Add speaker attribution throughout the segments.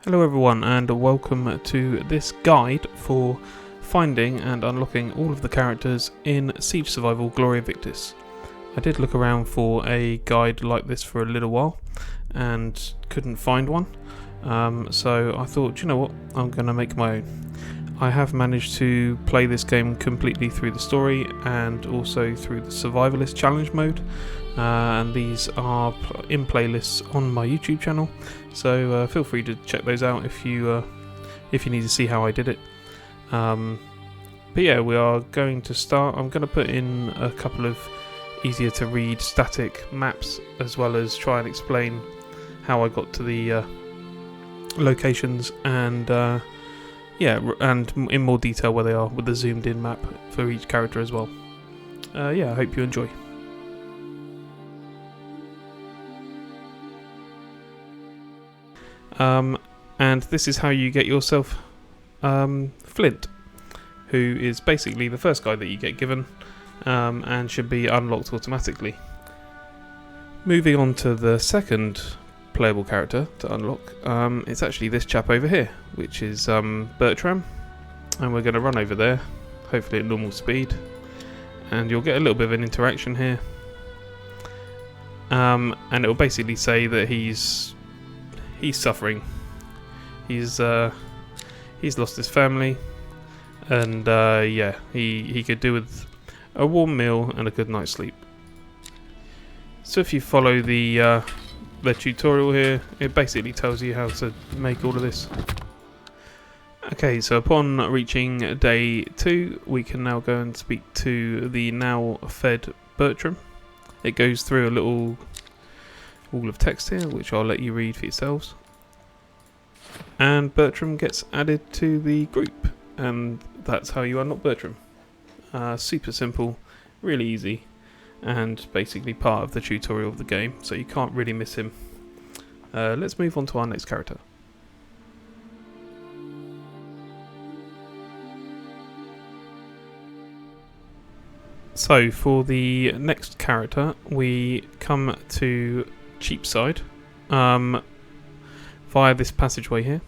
Speaker 1: Hello everyone and welcome to this guide for finding and unlocking all of the characters in Siege Survival Gloria Victis. I did look around for a guide like this for a little while and couldn't find one, so I thought, you know what, I'm going to make my own. I have managed to play this game completely through the story and also through the survivalist challenge mode, and these are in playlists on my YouTube channel, so feel free to check those out if you need to see how I did it. But yeah, we are going to start. I'm going to put in a couple of easier to read static maps, as well as try and explain how I got to the locations and and in more detail where they are with the zoomed in map for each character as well. Yeah, I hope you enjoy. And this is how you get yourself Flint, who is basically the first guy that you get given, and should be unlocked automatically. Moving on to the second playable character to unlock, it's actually this chap over here, which is Bertram, and we're going to run over there, hopefully at normal speed, and you'll get a little bit of an interaction here, and it will basically say that he's suffering. He's lost his family, and yeah, he could do with a warm meal and a good night's sleep. So if you follow the tutorial here, it basically tells you how to make all of this. Okay, so upon reaching day 2, we can now go and speak to the now fed Bertram. It goes through a little wall of text here, which I'll let you read for yourselves. And Bertram gets added to the group, and that's how you unlock Bertram. Super simple, really easy, and basically part of the tutorial of the game, so you can't really miss him. Let's move on to our next character. So for the next character, we come to Cheapside via this passageway here.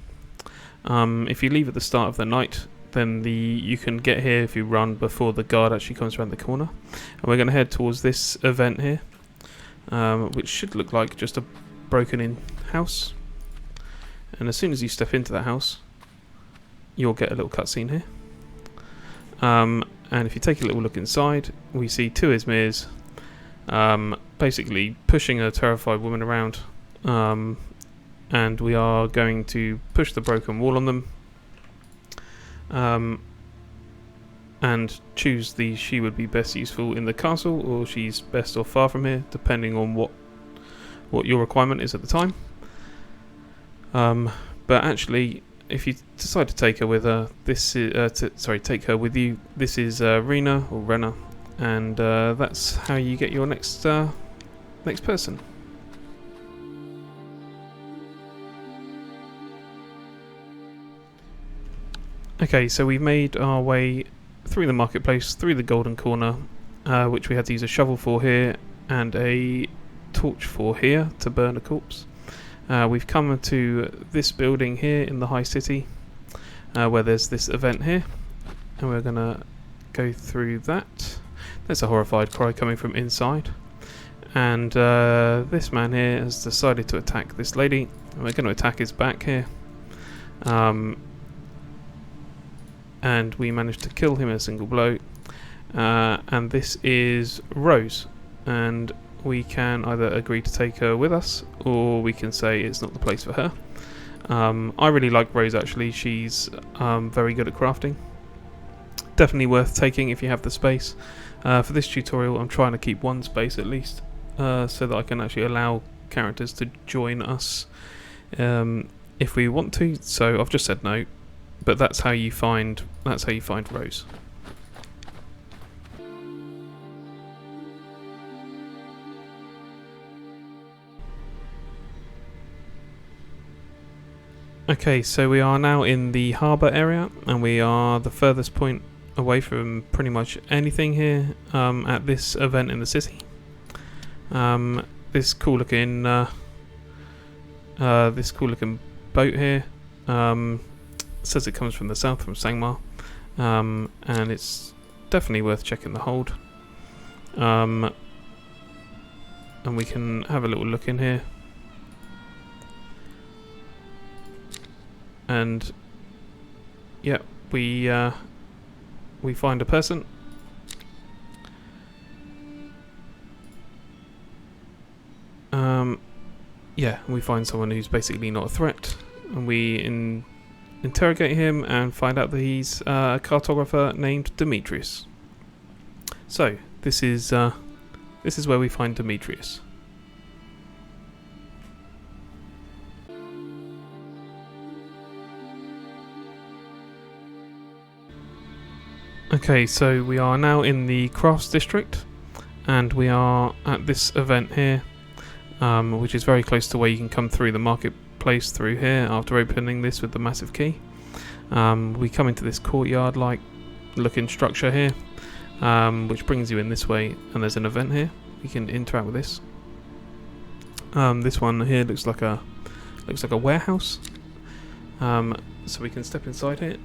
Speaker 1: If you leave at the start of the night, then you can get here if you run before the guard actually comes around the corner. And we're going to head towards this event here, which should look like just a broken in house. And as soon as you step into that house, you'll get a little cutscene here. And if you take a little look inside, we see two Izmirs basically pushing a terrified woman around, and we are going to push the broken wall on them, and choose she would be best useful in the castle, or she's best or far from here, depending on what your requirement is at the time. But actually, if you decide to take her with her, take her with you. This is Rena or Rena, and that's how you get your next person. Okay, so we've made our way through the marketplace, through the golden corner, which we had to use a shovel for here and a torch for here to burn a corpse. We've come to this building here in the high city, where there's this event here, and we're going to go through that. There's a horrified cry coming from inside, and this man here has decided to attack this lady, and we're going to attack his back here. And we managed to kill him in a single blow, and this is Rose, and we can either agree to take her with us, or we can say it's not the place for her. I really like Rose actually. She's very good at crafting, definitely worth taking if you have the space. For this tutorial I'm trying to keep one space at least, so that I can actually allow characters to join us if we want to. So I've just said no. But that's how you find Rose. Okay, so we are now in the harbour area, and we are the furthest point away from pretty much anything here at this event in the city. This cool looking boat here Says it comes from the south, from Sangmar, and it's definitely worth checking the hold. And we can have a little look in here, and yeah, we find a person. Yeah, we find someone who's basically not a threat, and we interrogate him and find out that he's a cartographer named Demetrius. So this is where we find Demetrius. Okay, so we are now in the crafts district, and we are at this event here, which is very close to where you can come through the marketplace through here after opening this with the massive key. We come into this courtyard like looking structure here, which brings you in this way, and there's an event here. We can interact with this. This one here looks like a warehouse, so we can step inside here,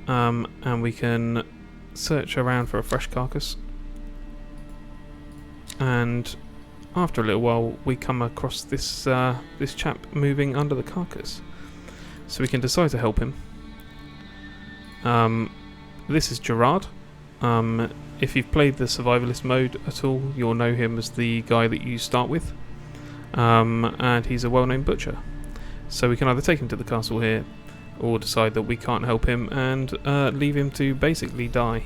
Speaker 1: and we can search around for a fresh carcass, and after a little while we come across this this chap moving under the carcass, so we can decide to help him. This is Gerard. If you've played the survivalist mode at all, you'll know him as the guy that you start with, and he's a well-known butcher. So we can either take him to the castle here, or decide that we can't help him and leave him to basically die.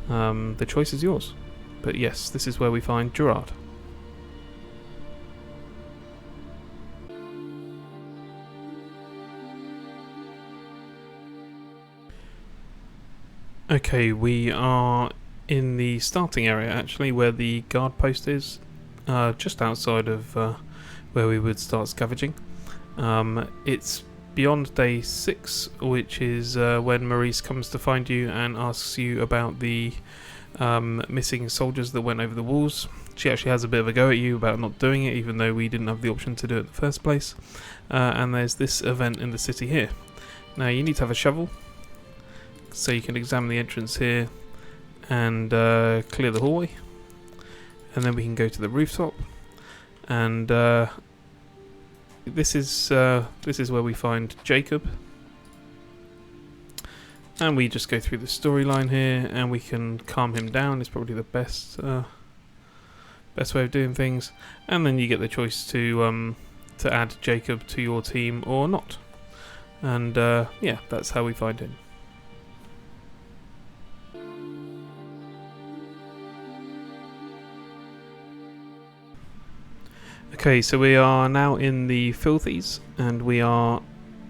Speaker 1: The choice is yours. But yes, this is where we find Gerard. Okay, we are in the starting area actually, where the guard post is, just outside of where we would start scavenging. It's beyond day 6, which is when Maurice comes to find you and asks you about the missing soldiers that went over the walls. She actually has a bit of a go at you about not doing it, even though we didn't have the option to do it in the first place. And there's this event in the city here. Now you need to have a shovel, so you can examine the entrance here and clear the hallway, and then we can go to the rooftop, and this is where we find Jacob, and we just go through the storyline here, and we can calm him down. It's probably the best way of doing things, and then you get the choice to add Jacob to your team or not, and yeah, that's how we find him. Okay, so we are now in the Filthies, and we are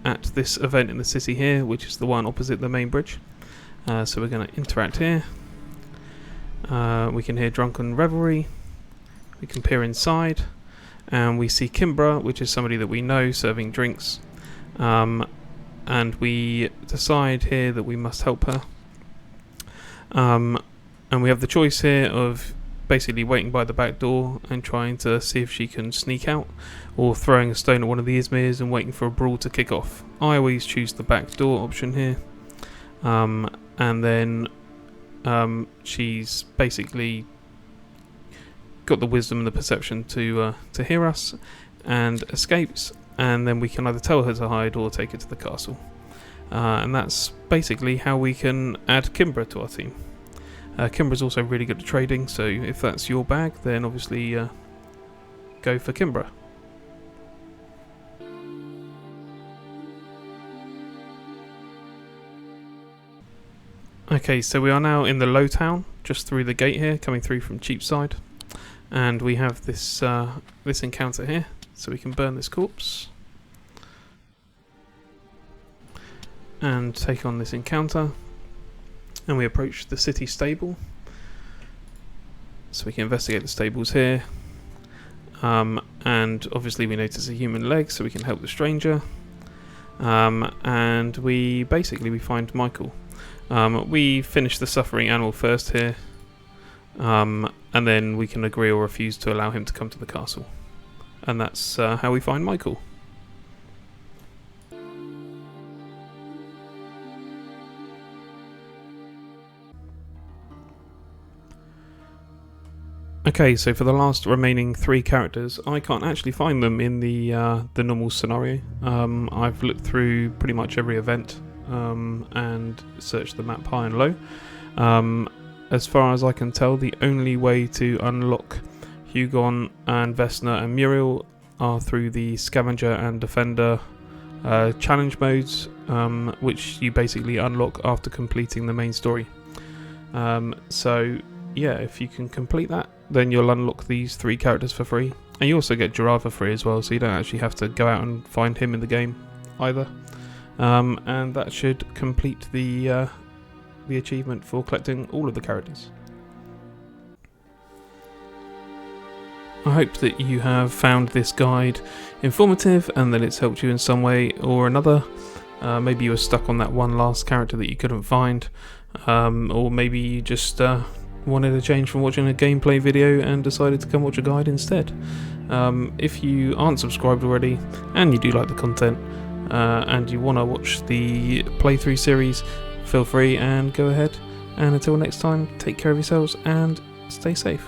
Speaker 1: at this event in the city here, which is the one opposite the main bridge. So we're going to interact here. We can hear drunken revelry. We can peer inside, and we see Kimbra, which is somebody that we know, serving drinks. And we decide here that we must help her. And we have the choice here of basically waiting by the back door and trying to see if she can sneak out, or throwing a stone at one of the Izmirs and waiting for a brawl to kick off. I always choose the back door option here, and then she's basically got the wisdom and the perception to hear us and escapes, and then we can either tell her to hide or take her to the castle, and that's basically how we can add Kimbra to our team. Kimbra's also really good at trading, so if that's your bag, then obviously go for Kimbra. Okay, so we are now in the Low Town, just through the gate here, coming through from Cheapside, and we have this this encounter here, so we can burn this corpse and take on this encounter. And we approach the city stable, so we can investigate the stables here, and obviously we notice a human leg, so we can help the stranger, and we find Mikel. We finish the suffering animal first here, and then we can agree or refuse to allow him to come to the castle, and that's how we find Mikel. Okay, so for the last remaining 3 characters, I can't actually find them in the normal scenario. I've looked through pretty much every event and searched the map high and low. As far as I can tell, the only way to unlock Hugon and Vessna and Muriel are through the Scavenger and Defender challenge modes, which you basically unlock after completing the main story. So yeah, if you can complete that, then you'll unlock these 3 characters for free, and you also get Gerard for free as well, so you don't actually have to go out and find him in the game either. And that should complete the achievement for collecting all of the characters. I hope that you have found this guide informative and that it's helped you in some way or another. Maybe you were stuck on that one last character that you couldn't find, or maybe you just wanted a change from watching a gameplay video and decided to come watch a guide instead. If you aren't subscribed already and you do like the content and you want to watch the playthrough series, feel free and go ahead. And until next time, take care of yourselves and stay safe.